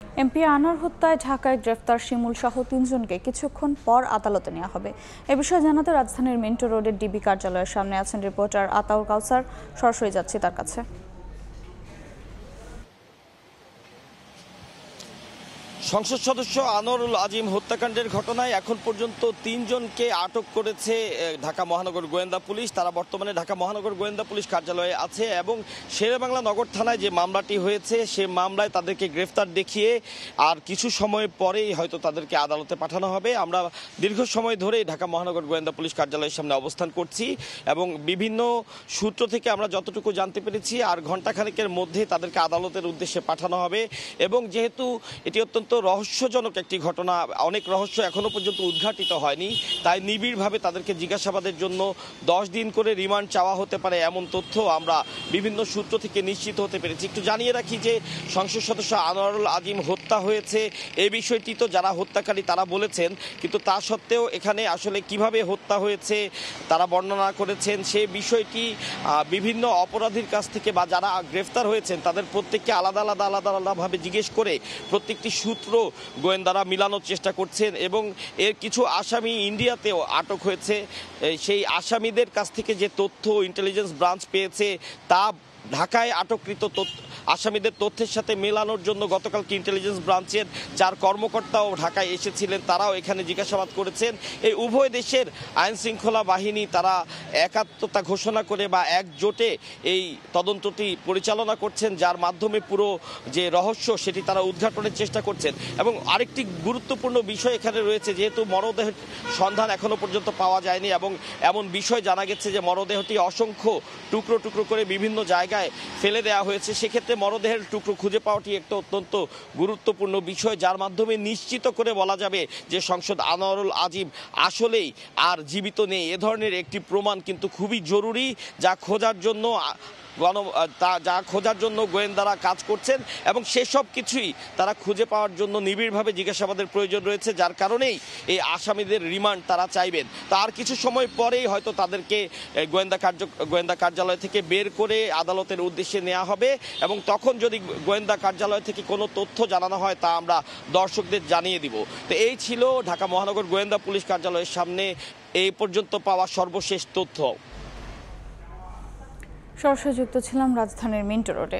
MP Anwar হত্যায় ঢাকায় গ্রেফতার শিমুল সহ ৩ জনকে কিছুক্ষণ পর আদালতে নেওয়া হবে। এ বিষয়ে জানাতে রাজধানীর মিন্টো রোডের ডিবি কার্যালয়ের সামনে আছেন রিপোর্টার আতাউর কাউসার। সরাসরি যাচ্ছি তার কাছে। সংসদ সদস্য আনোয়ারুল আজিম হত্যাকাণ্ডের ঘটনায় এখন পর্যন্ত ৩ জনকে আটক করেছে ঢাকা মহানগর গোয়েন্দা পুলিশ। তারা বর্তমানে ঢাকা মহানগর গোয়েন্দা পুলিশ কার্যালয়ে আছে এবং শেরেবাংলা নগর থানায় যে মামলাটি হয়েছে সে মামলায় তাদেরকে গ্রেফতার দেখিয়ে আর কিছু সময় পরেই হয়তো তাদেরকে আদালতে পাঠানো হবে। আমরা দীর্ঘ সময় ধরেই ঢাকা মহানগর গোয়েন্দা পুলিশ কার্যালয়ের সামনে অবস্থান করছি এবং বিভিন্ন সূত্র থেকে আমরা যতটুকু জানতে পেরেছি আর ঘণ্টাখানেকের মধ্যে তাদেরকে আদালতের উদ্দেশ্যে পাঠানো হবে। এবং যেহেতু এটি অত্যন্ত রহস্যজনক একটি ঘটনা, অনেক রহস্য এখনো পর্যন্ত উদ্ঘাটিত হয়নি, তাই নিবিড়ভাবে তাদেরকে জিজ্ঞাসাবাদের জন্য 10 দিন করে রিমান্ড চাওয়া হতে পারে এমন তথ্য আমরা বিভিন্ন সূত্র থেকে নিশ্চিত হতে পেরেছি। একটু জানিয়ে রাখি যে সংসদ সদস্য আনোয়ারুল আজিম হত্যা হয়েছে এই বিষয়টি তো যারা হত্যাকারী তারা বলেছেন, কিন্তু তা সত্ত্বেও এখানে আসলে কিভাবে হত্যা হয়েছে তারা বর্ণনা করেছেন। সেই বিষয়টি বিভিন্ন অপরাধীর কাছ থেকে বা যারা গ্রেফতার হয়েছেন তাদের প্রত্যেককে আলাদাভাবে জিজ্ঞেস করে প্রত্যেকটি সূত্র গোয়েন্দারা মিলানোর চেষ্টা করছেন এবং এর কিছু আসামি ইন্ডিয়াতেও আটক হয়েছে। সেই আসামিদের কাছ থেকে যে তথ্য ইন্টেলিজেন্স ব্রাঞ্চ পেয়েছে তা ঢাকায় আটককৃত আসামিদের তথ্যের সাথে মেলানোর জন্য গতকালকে ইন্টেলিজেন্স ব্রাঞ্চের 4 কর্মকর্তাও ঢাকায় এসেছিলেন, তারাও এখানে জিজ্ঞাসাবাদ করেছেন। এই উভয় দেশের আইন শৃঙ্খলা বাহিনী তারা একাত্মতা ঘোষণা করে বা একজোটে এই তদন্তটি পরিচালনা করছেন, যার মাধ্যমে পুরো যে রহস্য সেটি তারা উদ্ঘাটনের চেষ্টা করছেন। এবং আরেকটি গুরুত্বপূর্ণ বিষয় এখানে রয়েছে, যেহেতু মরদেহের সন্ধান এখনো পর্যন্ত পাওয়া যায়নি এবং এমন বিষয় জানা গেছে যে মরদেহটি অসংখ্য টুকরো টুকরো করে বিভিন্ন জায়গায় ফেলে দেওয়া হয়েছে। সেক্ষেত্রে মরদেহের টুকরো খুঁজে পাওয়াটি একটা অত্যন্ত গুরুত্বপূর্ণ বিষয়, যার মাধ্যমে নিশ্চিত করে বলা যাবে যে সংসদ আনোয়ারুল আজিম আসলেই আর জীবিত নেই। এ ধরনের একটি প্রমাণ কিন্তু খুবই জরুরি, যা খোঁজার জন্য গোয়েন্দারা কাজ করছেন এবং সেসব কিছুই তারা খুঁজে পাওয়ার জন্য নিবিড়ভাবে জিজ্ঞাসাবাদের প্রয়োজন রয়েছে, যার কারণেই এই আসামিদের রিমান্ড তারা চাইবেন। তার কিছু সময় পরেই হয়তো তাদেরকে গোয়েন্দা কার্যালয় থেকে বের করে আদালতের উদ্দেশ্যে নেওয়া হবে এবং তখন যদি গোয়েন্দা কার্যালয় থেকে কোনো তথ্য জানানো হয় তা আমরা দর্শকদের জানিয়ে দিব। তো এই ছিল ঢাকা মহানগর গোয়েন্দা পুলিশ কার্যালয়ের সামনে এই পর্যন্ত পাওয়া সর্বশেষ তথ্য। সরাসরি যুক্ত ছিলাম রাজধানীর মিন্টো রোডে।